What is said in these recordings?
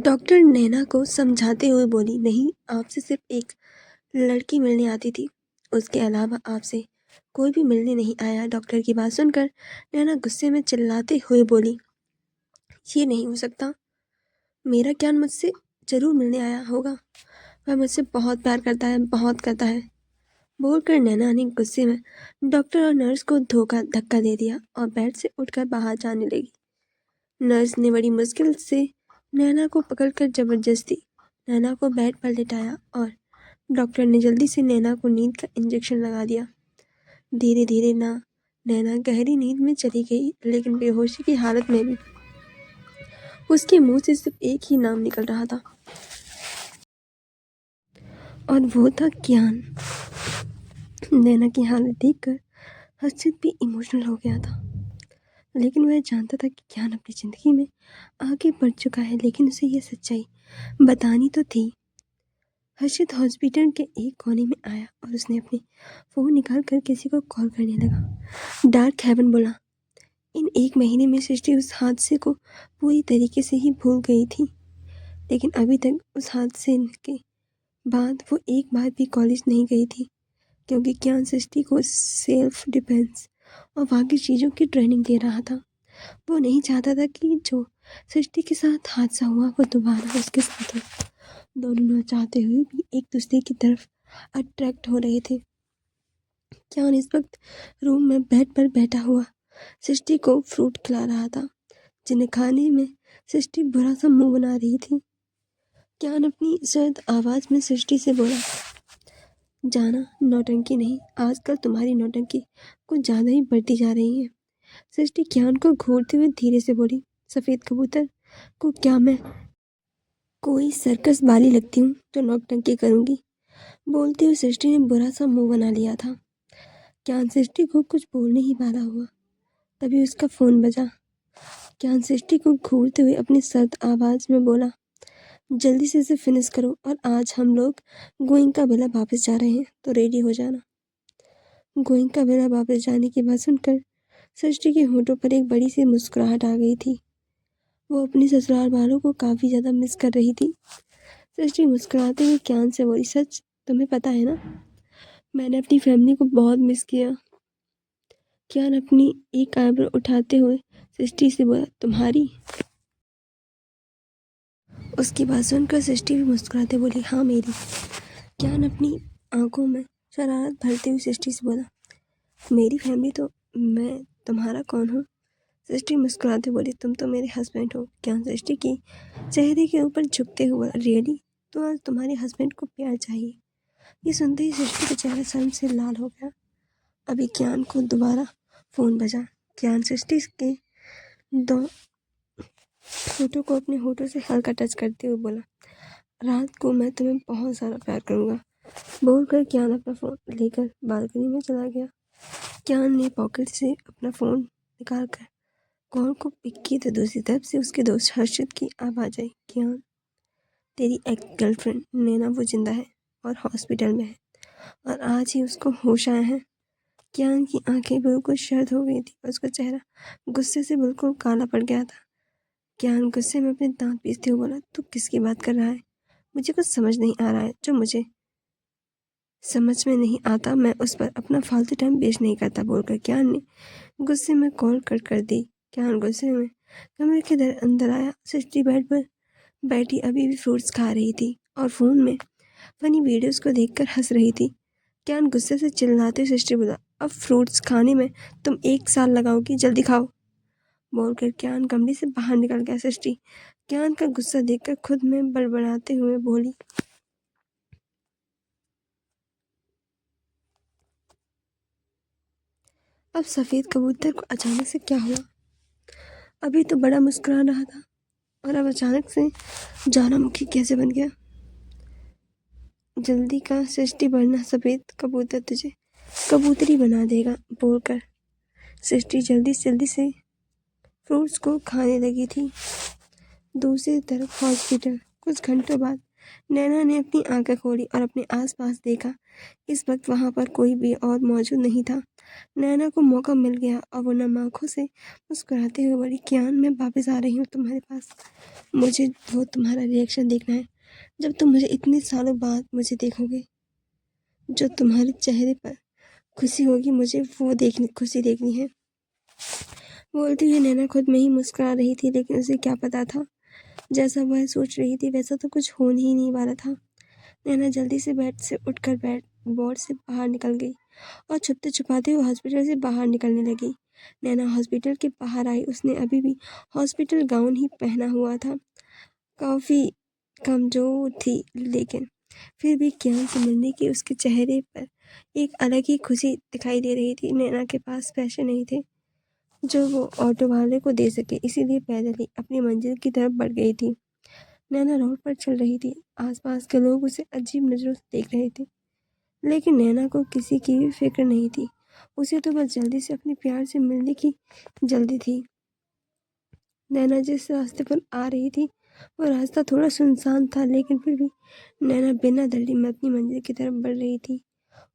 Doctor नैना को समझाते हुए बोली, नहीं, आपसे सिर्फ एक लड़की मिलने आती थी, उसके अलावा आपसे कोई भी मिलने नहीं आया। डॉक्टर की बात सुनकर नैना गुस्से में चिल्लाते हुए बोली, ये नहीं हो सकता, मेरा ज्ञान मुझसे जरूर मिलने आया होगा, वह मुझसे बहुत प्यार करता है, बहुत करता है। बोलकर नैना ने गुस्से में डॉक्टर और नर्स को धक्का दे दिया और बेड से उठकर बाहर जाने लगी। नर्स ने बड़ी मुश्किल से नैना को पकड़कर जबरदस्ती नैना को बेड पर लिटाया और डॉक्टर ने जल्दी से नैना को नींद का इंजेक्शन लगा दिया। धीरे धीरे नैना गहरी नींद में चली गई, लेकिन बेहोशी की हालत में भी उसके मुंह से सिर्फ एक ही नाम निकल रहा था, और वो था ज्ञान। नैना की हालत देखकर हर्षित भी इमोशनल हो गया था, लेकिन वह जानता था कि ज्ञान अपनी जिंदगी में आगे बढ़ चुका है, लेकिन उसे यह सच्चाई बतानी तो थी। हर्षित हॉस्पिटल के एक कोने में आया और उसने अपने फ़ोन निकाल कर किसी को कॉल करने लगा। डार्क हेवन बोला, इन 1 महीने में सृष्टि उस हादसे को पूरी तरीके से ही भूल गई थी, लेकिन अभी तक उस हादसे के बाद वो एक बार भी कॉलेज नहीं गई थी, क्योंकि ज्ञान सृष्टि को सेल्फ डिफेंस और बाकी चीज़ों की ट्रेनिंग दे रहा था। वो नहीं चाहता था कि जो सृष्टि के साथ हादसा हुआ वो दोबारा उसके साथ हो। दोनों ना चाहते हुए भी एक दूसरे की तरफ अट्रैक्ट हो रहे थे। ज्ञान इस वक्त रूम में बेड पर बैठा हुआ सृष्टि को फ्रूट खिला रहा था, जिन्हें खाने में सृष्टि बुरा सा मुंह बना रही थी। ज्ञान अपनी सर्द आवाज में सृष्टि से बोला, जाना, नौटंकी नहीं, आजकल तुम्हारी नौटंकी कुछ ज्यादा ही बढ़ती जा रही है। सृष्टि ज्ञान को घूरते हुए धीरे से बोली, सफेद कबूतर को क्या मैं कोई सर्कस वाली लगती हूँ जो नौटंकी करूंगी? बोलते हुए सृष्टि ने बुरा सा मुंह बना लिया था। ज्ञान सृष्टि को कुछ बोलने ही वाला हुआ, तभी उसका फोन बजा। ज्ञान सृष्टि को घूरते हुए अपनी सर्द आवाज में बोला, जल्दी से इसे फिनिश करो, और आज हम लोग गोइंका विला वापस जा रहे हैं, तो रेडी हो जाना। गोइंका विला वापस जाने की बात सुनकर सृष्टि के होठों पर एक बड़ी सी मुस्कुराहट आ गई थी। वो अपने ससुराल वालों को काफी ज्यादा मिस कर रही थी। सृष्टि मुस्कुराते हुए ज्ञान से बोली, सच, तुम्हें पता है ना, मैंने अपनी फैमिली को बहुत मिस किया। ज्ञान अपनी एक आईब्रो उठाते हुए सृष्टि से बोला, तुम्हारी? उसकी बात सुनकर सृष्टि भी मुस्कुराते बोली, हाँ, मेरी। ज्ञान अपनी आंखों में शरारत भरते हुए सृष्टि से बोला, मेरी फैमिली तो मैं तुम्हारा कौन हूँ? सृष्टि मुस्कुराते बोली, तुम तो मेरे हस्बैंड हो। ज्ञान सृष्टि के चेहरे के ऊपर झुकते हुए बोला, रियली? तो आज तुम्हारे हस्बैंड को प्यार चाहिए? ये सुनते ही सृष्टि का चेहरा शर्म से लाल हो गया। अभी ज्ञान को दोबारा फोन बजा। ज्ञान सृष्टि के दो होठों को अपने होठों से हल्का टच करते हुए बोला, रात को मैं तुम्हें बहुत सारा प्यार करूंगा। बोलकर ज्ञान अपना फोन लेकर बालकनी में चला गया। ज्ञान ने पॉकेट से अपना फोन निकाल कर कॉल को पिक की तो दूसरी तरफ से उसके दोस्त हर्षित की आवाज आई, ज्ञान, तेरी एक्स गर्लफ्रेंड नैना वो जिंदा है और हॉस्पिटल में है, और आज ही उसको होश आया है। ज्ञान की आंखें बिल्कुल शर्द हो गई थी, उसका चेहरा गुस्से से बिल्कुल काला पड़ गया था। ज्ञान गुस्से में अपने दांत पीसते हुए बोला, तू किसकी बात कर रहा है? मुझे कुछ समझ नहीं आ रहा है। जो मुझे समझ में नहीं आता मैं उस पर अपना फालतू टाइम वेस्ट नहीं करता। बोलकर ज्ञान ने गुस्से में कॉल कट कर दी। ज्ञान गुस्से में कमरे के अंदर आया। सृष्टि बेड पर बैठी अभी भी फ्रूट्स खा रही थी और फोन में फनी वीडियोस को देखकर हंस रही थी। ज्ञान गुस्से से चिल्लाते सृष्टि बोला, अब फ्रूट्स खाने में तुम 1 साल लगाओगी, जल्दी खाओ। बोलकर ज्ञान कमरे से बाहर निकल गया। सृष्टि ज्ञान का गुस्सा देखकर खुद में बड़बड़ाते हुए बोली, अब सफेद कबूतर को अचानक से क्या हुआ? अभी तो बड़ा मुस्कुरा रहा था और अब अचानक से ज्वालामुखी कैसे बन गया? जल्दी का सृष्टि, वरना सफेद कबूतर तुझे कबूतरी बना देगा। बोलकर सृष्टि जल्दी से फ्रूट्स को खाने लगी थी। दूसरी तरफ हॉस्पिटल। कुछ घंटों बाद नैना ने अपनी आंखें खोली और अपने आसपास देखा। इस वक्त वहां पर कोई भी और मौजूद नहीं था। नैना को मौका मिल गया और वो नम आंखों से मुस्कुराते हुए बोली, कियान मैं वापस आ रही हूँ तुम्हारे पास। मुझे वो तुम्हारा रिएक्शन देखना है जब तुम मुझे इतने सालों बाद मुझे देखोगे। जो तुम्हारे चेहरे पर खुशी होगी, मुझे वो खुशी देखनी है। बोलती हुई नैना खुद में ही मुस्कुरा रही थी, लेकिन उसे क्या पता था जैसा वह सोच रही थी वैसा तो कुछ हो ही नहीं वाला था। नैना जल्दी से बेड से उठकर वार्ड से बाहर निकल गई और छुपते छुपाते हुए हॉस्पिटल से बाहर निकलने लगी। नैना हॉस्पिटल के बाहर आई। उसने अभी भी हॉस्पिटल गाउन ही पहना हुआ था। काफ़ी कमजोर थी, लेकिन फिर भी कियान से मिलने की उसके चेहरे पर एक अलग ही खुशी दिखाई दे रही थी। नैना के पास पैसे नहीं थे जो वो ऑटो वाले को दे सके, इसीलिए पैदल ही अपनी मंजिल की तरफ बढ़ गई थी। नैना रोड पर चल रही थी। आसपास के लोग उसे अजीब नज़रों से देख रहे थे, लेकिन नैना को किसी की भी फिक्र नहीं थी। उसे तो बस जल्दी से अपने प्यार से मिलने की जल्दी थी। नैना जिस रास्ते पर आ रही थी वो रास्ता थोड़ा सुनसान था, लेकिन फिर भी नैना बिना डरे में अपनी मंजिल की तरफ बढ़ रही थी।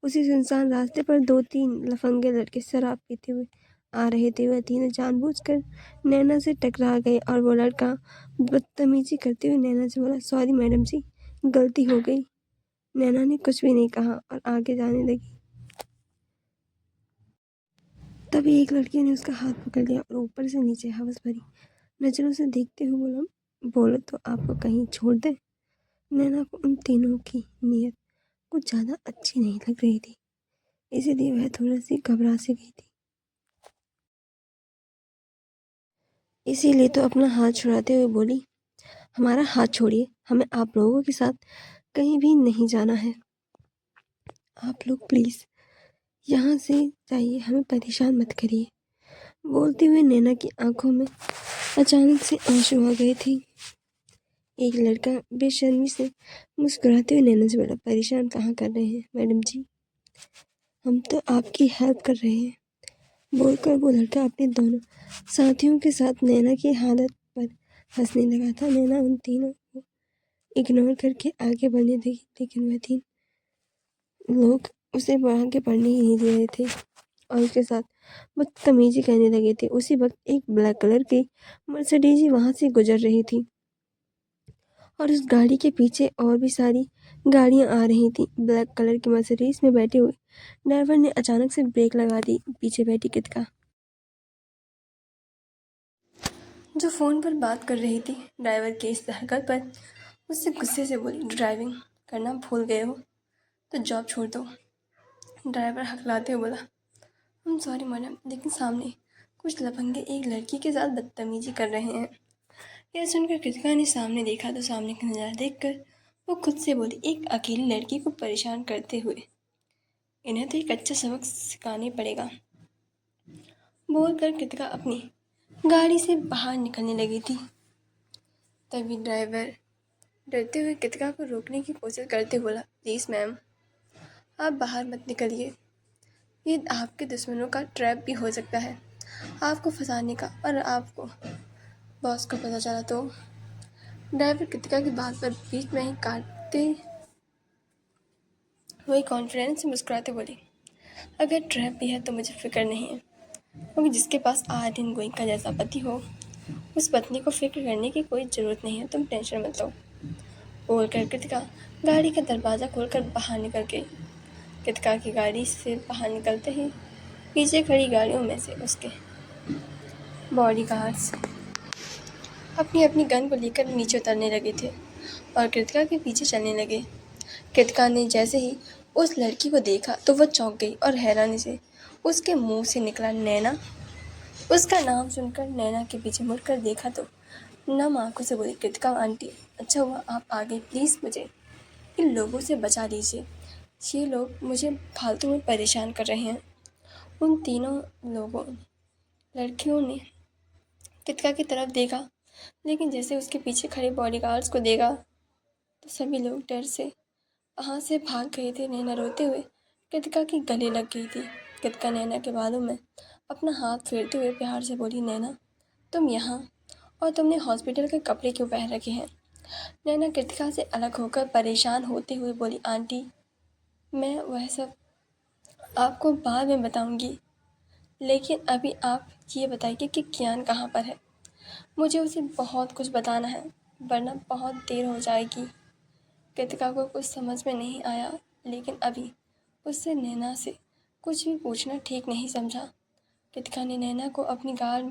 उसी सुनसान रास्ते पर 2-3 लफंगे लड़के शराब पीते हुए आ रहे थे। वह तीनों जानबूझकर नैना से टकरा गए और वो लड़का बदतमीजी करते हुए नैना से बोला, सॉरी मैडम जी, गलती हो गई। नैना ने कुछ भी नहीं कहा और आगे जाने लगी। तभी एक लड़के ने उसका हाथ पकड़ लिया और ऊपर से नीचे हवस भरी नजरों से देखते हुए बोला, बोलो तो आपको कहीं छोड़ दे। नैना को उन तीनों की नीयत कुछ ज़्यादा अच्छी नहीं लग रही थी, इसीलिए वह थोड़ी सी घबरा सी गई थी। इसीलिए तो अपना हाथ छुड़ाते हुए बोली, हमारा हाथ छोड़िए, हमें आप लोगों के साथ कहीं भी नहीं जाना है। आप लोग प्लीज़ यहाँ से जाइए, हमें परेशान मत करिए। बोलते हुए नैना की आंखों में अचानक से आंसू आ गए थे। एक लड़का बेशर्मी से मुस्कुराते हुए नैना से बोला, परेशान कहाँ कर रहे हैं मैडम जी, हम तो आपकी हेल्प कर रहे हैं। बोलकर वो लड़का अपने दोनों साथियों के साथ नैना की हालत पर हंसने लगा था। नैना उन तीनों को इग्नोर करके आगे बढ़ने लगी, लेकिन वह तीन लोग उसे आगे बढ़ने ही नहीं दे रहे थे और उसके साथ बदतमीजी करने लगे थे। उसी वक्त एक ब्लैक कलर की मर्सिडीज वहां से गुजर रही थी और उस गाड़ी के पीछे और भी सारी गाड़ियां आ रही थी। ब्लैक कलर की मर्सिडीज में बैठे हुए ड्राइवर ने अचानक से ब्रेक लगा दी। पीछे बैठी कृतिका, जो फ़ोन पर बात कर रही थी, ड्राइवर की इस हरकत पर उससे गुस्से से बोली, ड्राइविंग करना भूल गए हो तो जॉब छोड़ दो। ड्राइवर हकलाते हुए बोला, हम सॉरी मैडम, लेकिन सामने कुछ लफंगे एक लड़की के साथ बदतमीजी कर रहे हैं। यह सुनकर कृतिका ने सामने देखा तो सामने का नज़ारा देखकर वो खुद से बोली, एक अकेली लड़की को परेशान करते हुए इन्हें तो एक अच्छा सबक सिखाने पड़ेगा। बोलकर कृतिका अपनी गाड़ी से बाहर निकलने लगी थी। तभी ड्राइवर डरते हुए कृतिका को रोकने की कोशिश करते बोला, प्लीज़ मैम, आप बाहर मत निकलिए, ये आपके दुश्मनों का ट्रैप भी हो सकता है, आपको फंसाने का, और आपको बॉस को पता चला तो। ड्राइवर कृतिका की बात पर बीच में ही काटते हुए कॉन्फिडेंस से मुस्कुराते बोली, अगर ट्रैप भी है तो मुझे फिक्र नहीं है, क्योंकि जिसके पास आर्यन गोइंका जैसा पति हो उस पत्नी को फिक्र करने की कोई ज़रूरत नहीं है, तुम टेंशन मत लो। बोलकर कृतिका गाड़ी का दरवाज़ा खोलकर बाहर निकल गई। कृतिका की गाड़ी से बाहर निकलते ही पीछे खड़ी गाड़ियों में से उसके बॉडीगार्ड्स अपनी अपनी गन को लेकर नीचे उतरने लगे थे और कृतिका के पीछे चलने लगे। कृतिका ने जैसे ही उस लड़की को देखा तो वह चौंक गई और हैरानी से उसके मुंह से निकला नैना। उसका नाम सुनकर नैना के पीछे मुड़कर देखा तो नम आंखों से बोली, कृतिका आंटी, अच्छा हुआ आप आ गए, प्लीज़ मुझे इन लोगों से बचा लीजिए, ये लोग मुझे फालतू में परेशान कर रहे हैं। उन तीनों लड़कियों ने कृतिका की तरफ देखा, लेकिन जैसे उसके पीछे खड़े बॉडीगार्ड्स को देखा तो सभी लोग डर से वहाँ से भाग गए थे। नैना रोते हुए कृतिका के गले लग गई थी। कृतिका नैना के बालों में अपना हाथ फेरते हुए प्यार से बोली, नैना तुम यहाँ, और तुमने हॉस्पिटल के कपड़े क्यों पहन रखे हैं? नैना कृतिका से अलग होकर परेशान होते हुए बोली, आंटी, मैं वह सब आपको बाद में बताऊंगी, लेकिन अभी आप ये बताइए कि कियान कहाँ पर है। मुझे उसे बहुत कुछ बताना है, वरना बहुत देर हो जाएगी। कृतिका को कुछ समझ में नहीं आया, लेकिन अभी उससे नैना से कुछ भी पूछना ठीक नहीं समझा। कृतिका ने नैना को अपनी कार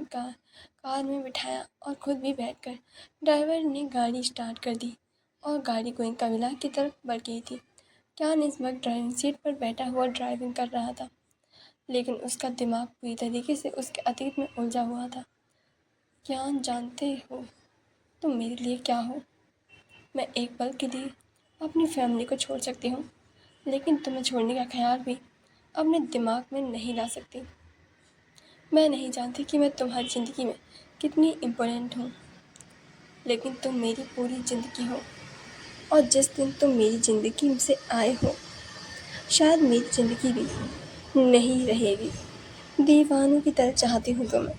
में बिठाया और खुद भी बैठकर ड्राइवर ने गाड़ी स्टार्ट कर दी और गाड़ी गोइंका विला की तरफ बढ़ गई थी। कियान इस वक्त ड्राइविंग सीट पर बैठा हुआ ड्राइविंग कर रहा था, लेकिन उसका दिमाग पूरी तरीके से उसके अतीत में उलझा हुआ था। कियान, जानते हो तुम मेरे लिए क्या हो? मैं एक पल के लिए अपनी फैमिली को छोड़ सकती हूँ, लेकिन तुम्हें छोड़ने का ख्याल भी अपने दिमाग में नहीं ला सकती। मैं नहीं जानती कि मैं तुम्हारी ज़िंदगी में कितनी इम्पोर्टेंट हूँ, लेकिन तुम मेरी पूरी ज़िंदगी हो, और जिस दिन तुम मेरी ज़िंदगी से आए हो, शायद मेरी ज़िंदगी भी नहीं रहेगी। दीवानों की तरह चाहती हूँ तुम्हें,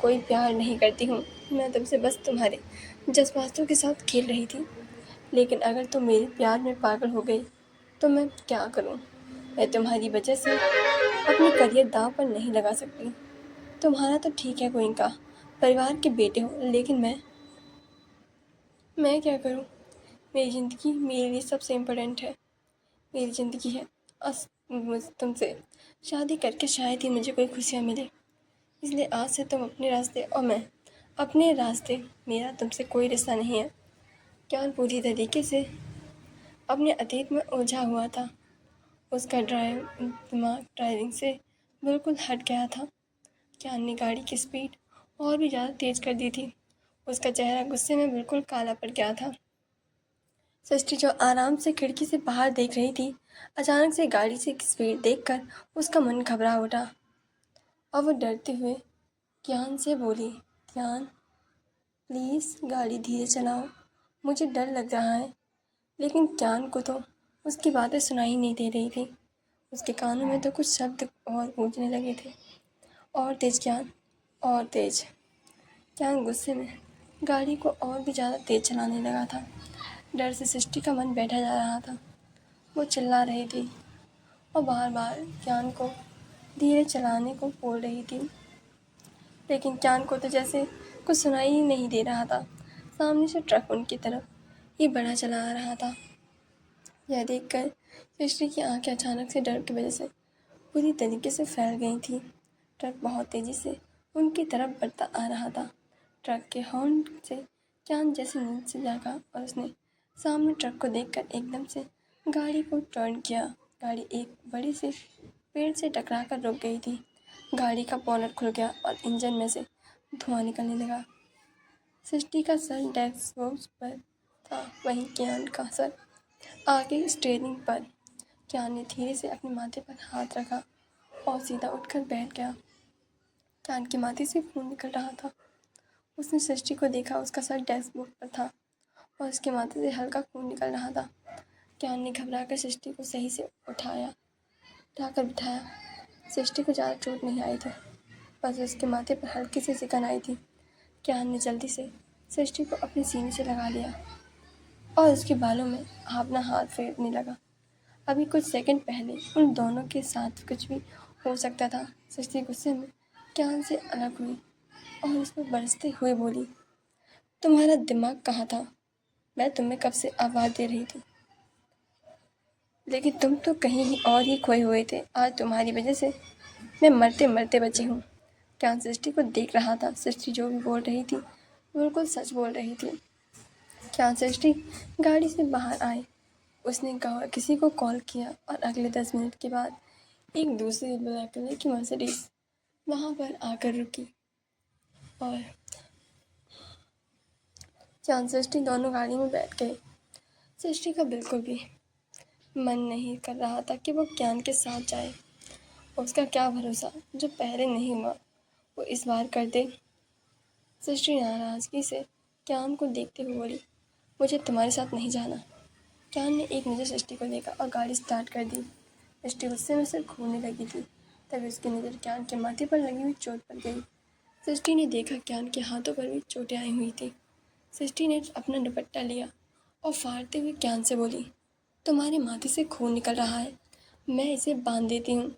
कोई प्यार नहीं करती हूँ। मैं तुमसे बस तुम्हारे जज्बातों के साथ खेल रही थी, लेकिन अगर तुम मेरे प्यार में पागल हो गई तो मैं क्या करूँ? मैं तुम्हारी वजह से अपनी करियर दांव पर नहीं लगा सकती। तुम्हारा तो ठीक है गोइंका, परिवार के बेटे हो, लेकिन मैं क्या करूँ? मेरी ज़िंदगी मेरे लिए सबसे इम्पोर्टेंट है। मेरी ज़िंदगी है, तुमसे शादी करके शायद ही मुझे कोई खुशियाँ मिले। इसलिए आज से तुम अपने रास्ते और मैं अपने रास्ते, मेरा तुमसे कोई रिश्ता नहीं है। कियान पूरी तरीके से अपने अतीत में उलझा हुआ था। उसका दिमाग ड्राइविंग से बिल्कुल हट गया था। कियान ने गाड़ी की स्पीड और भी ज़्यादा तेज कर दी थी। उसका चेहरा गुस्से में बिल्कुल काला पड़ गया था। सृष्टि, जो आराम से खिड़की से बाहर देख रही थी, अचानक से गाड़ी से स्पीड देखकर उसका मन घबरा उठा और वो डरते हुए कियान से बोली, कियान, प्लीज़ गाड़ी धीरे चलाओ, मुझे डर लग रहा है। लेकिन कियान को तो उसकी बातें सुनाई नहीं दे रही थी। उसके कानों में तो कुछ शब्द और गूंजने लगे थे। और तेज कियान, और तेज। कियान गुस्से में गाड़ी को और भी ज़्यादा तेज चलाने लगा था। डर से सृष्टि का मन बैठा जा रहा था। वो चिल्ला रही थी और बार बार कियान को धीरे चलाने को बोल रही थी, लेकिन कियान को तो जैसे कुछ सुनाई ही नहीं दे रहा था। सामने से ट्रक उनकी तरफ ही बढ़ा चला आ रहा था। यह देखकर सृष्टि की आंखें अचानक से डर की वजह से पूरी तरीके से फैल गई थी। ट्रक बहुत तेज़ी से उनकी तरफ बढ़ता आ रहा था। ट्रक के हॉर्न से कियान जैसे नींद से जागा और उसने सामने ट्रक को देखकर एकदम से गाड़ी को टर्न किया। गाड़ी एक बड़े से पेड़ से टकराकर रुक गई थी। गाड़ी का बोनट खुल गया और इंजन में से धुआं निकलने लगा। सृष्टि का सर डैशबोर्ड पर था, वहीं कियान का सर आगे स्टीयरिंग पर। कियान ने धीरे से अपने माथे पर हाथ रखा और सीधा उठकर बैठ गया। कियान के माथे से खून निकल रहा था। उसने सृष्टि को देखा, उसका सर डैशबोर्ड पर था और उसके माथे से हल्का खून निकल रहा था। कियान ने घबराकर सृष्टि को सही से उठाकर बिठाया। सृष्टि को ज़्यादा चोट नहीं आई थी, बस उसके माथे पर हल्की सी सिकन आई थी। कियान ने जल्दी से सृष्टि को अपने सीने से लगा लिया और उसके बालों में अपना हाथ फेरने लगा। अभी कुछ सेकंड पहले उन दोनों के साथ कुछ भी हो सकता था। सृष्टि गुस्से में कियान से अलग हुई और उस पर बरसते हुए बोली, तुम्हारा दिमाग कहाँ था? मैं तुम्हें कब से आवाज़ दे रही थी, लेकिन तुम तो कहीं ही और ही खोए हुए थे। आज तुम्हारी वजह से मैं मरते मरते बची हूँ। कियान सृष्टि को देख रहा था। सृष्टि जो भी बोल रही थी बिल्कुल सच बोल रही थी। कियान सृष्टि गाड़ी से बाहर आए। उसने किसी को कॉल किया और अगले 10 मिनट के बाद एक दूसरी ब्लैक कलर की मर्सिडीज वहाँ पर आकर रुकी और कियान सृष्टि दोनों गाड़ी में बैठ गए। सृष्टि का बिल्कुल भी मन नहीं कर रहा था कि वो कियान के साथ जाए। उसका क्या भरोसा, जो पहले नहीं हुआ वो इस बार कर दे। सृष्टि नाराज़गी से कियान को देखते हुए बोली, मुझे तुम्हारे साथ नहीं जाना। कियान ने एक नज़र सृष्टि को देखा और गाड़ी स्टार्ट कर दी। सृष्टि गुस्से में सिर घूमने लगी थी। तभी उसकी नज़र कियान के माथे पर लगी हुई चोट पर गई। सृष्टि ने देखा कियान के हाथों पर भी चोटें आई हुई थी। सृष्टि ने अपना दुपट्टा लिया और फाड़ते हुए ज्ञान से बोली, तुम्हारे माथे से खून निकल रहा है, मैं इसे बांध देती हूँ।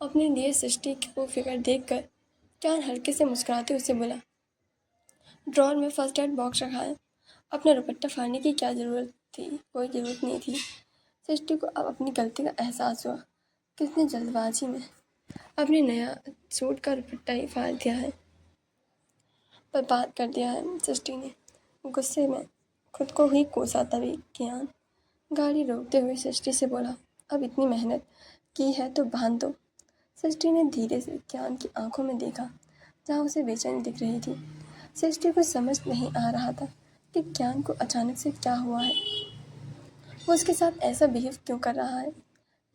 अपने लिए सृष्टि को फिक्र देखकर ज्ञान हल्के से मुस्कुराते उसे बोला, ड्रॉर में फर्स्ट एड बॉक्स रखा है, अपना दुपट्टा फाड़ने की क्या ज़रूरत थी, कोई ज़रूरत नहीं थी। सृष्टि को अब अपनी गलती का एहसास हुआ, किसने जल्दबाजी में अपने नया सूट का दुपट्टा ही फाड़ दिया है, बर्बाद कर दिया है। सृष्टि ने गुस्से में खुद को ही कोसा। तभी ज्ञान गाड़ी रोकते हुए सृष्टि से बोला, अब इतनी मेहनत की है तो बांध दो। सृष्टि ने धीरे से ज्ञान की आंखों में देखा, जहाँ उसे बेचैनी दिख रही थी। सृष्टि को समझ नहीं आ रहा था कि ज्ञान को अचानक से क्या हुआ है, वो उसके साथ ऐसा बिहेव क्यों कर रहा है।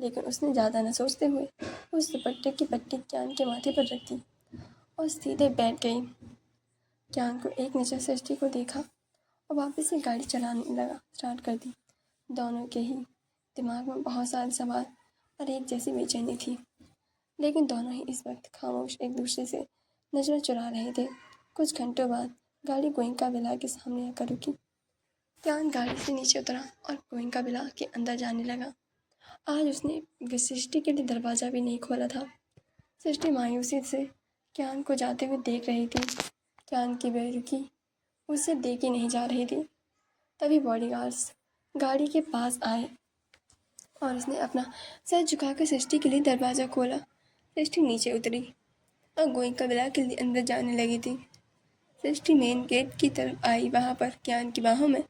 लेकिन उसने ज़्यादा न सोचते हुए उस दुपट्टे की पट्टी ज्ञान के माथे पर रख दी और सीधे बैठ गई। ज्ञान को एक नज़र सृष्टि को देखा और वापस से गाड़ी चलाने लगा, स्टार्ट कर दी। दोनों के ही दिमाग में बहुत सारे सवाल और एक जैसी बेचैनी थी, लेकिन दोनों ही इस वक्त खामोश एक दूसरे से नजर चुरा रहे थे। कुछ घंटों बाद गाड़ी गोइंका विला के सामने आकर रुकी। ज्ञान गाड़ी से नीचे उतरा और गोइंका विला के अंदर जाने लगा। आज उसने सृष्टि के लिए दरवाज़ा भी नहीं खोला था। सृष्टि मायूसी से ज्ञान को जाते हुए देख रही थी। ज्ञान की बेरुखी उसे देखी नहीं जा रही थी। तभी बॉडीगार्ड्स गाड़ी के पास आए और उसने अपना सर झुकाकर सृष्टि के लिए दरवाज़ा खोला। सृष्टि नीचे उतरी और गोइंका विला के लिए अंदर जाने लगी थी। सृष्टि मेन गेट की तरफ आई। वहाँ पर ज्ञान की बाहों में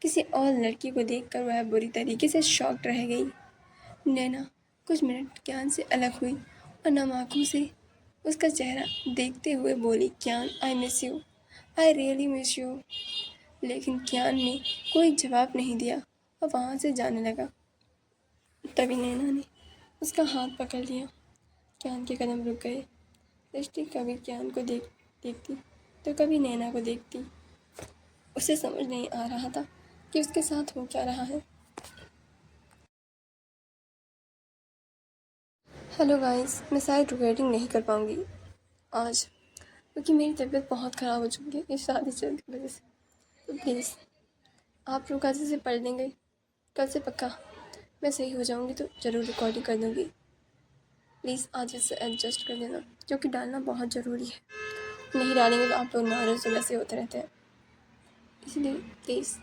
किसी और लड़की को देखकर वह बुरी तरीके से शॉक्ड रह गई। नैना कुछ मिनट ज्ञान से अलग हुई और नम आँखों से उसका चेहरा देखते हुए बोली, ज्ञान, I miss you, I really miss you. लेकिन ज्ञान ने कोई जवाब नहीं दिया और वहाँ से जाने लगा। तभी नैना ने उसका हाथ पकड़ लिया। ज्ञान के कदम रुक गए। सृष्टि कभी ज्ञान को देखती तो कभी नैना को देखती। उसे समझ नहीं आ रहा था कि उसके साथ हो क्या रहा है। हेलो गाइस, मैं शायद रिकॉर्डिंग नहीं कर पाऊँगी आज, क्योंकि मेरी तबीयत बहुत ख़राब हो चुकी है इस शादी से की वजह से। तो प्लीज़ आप लोग आज इसे पढ़ लेंगे, कल से पक्का मैं सही हो जाऊँगी तो ज़रूर रिकॉर्डिंग कर दूँगी। प्लीज़ आज इसे एडजस्ट कर देना, क्योंकि डालना बहुत ज़रूरी है। नहीं डालेंगे तो आप लोग नाराज़ वैसे होते रहते हैं, इसलिए प्लीज़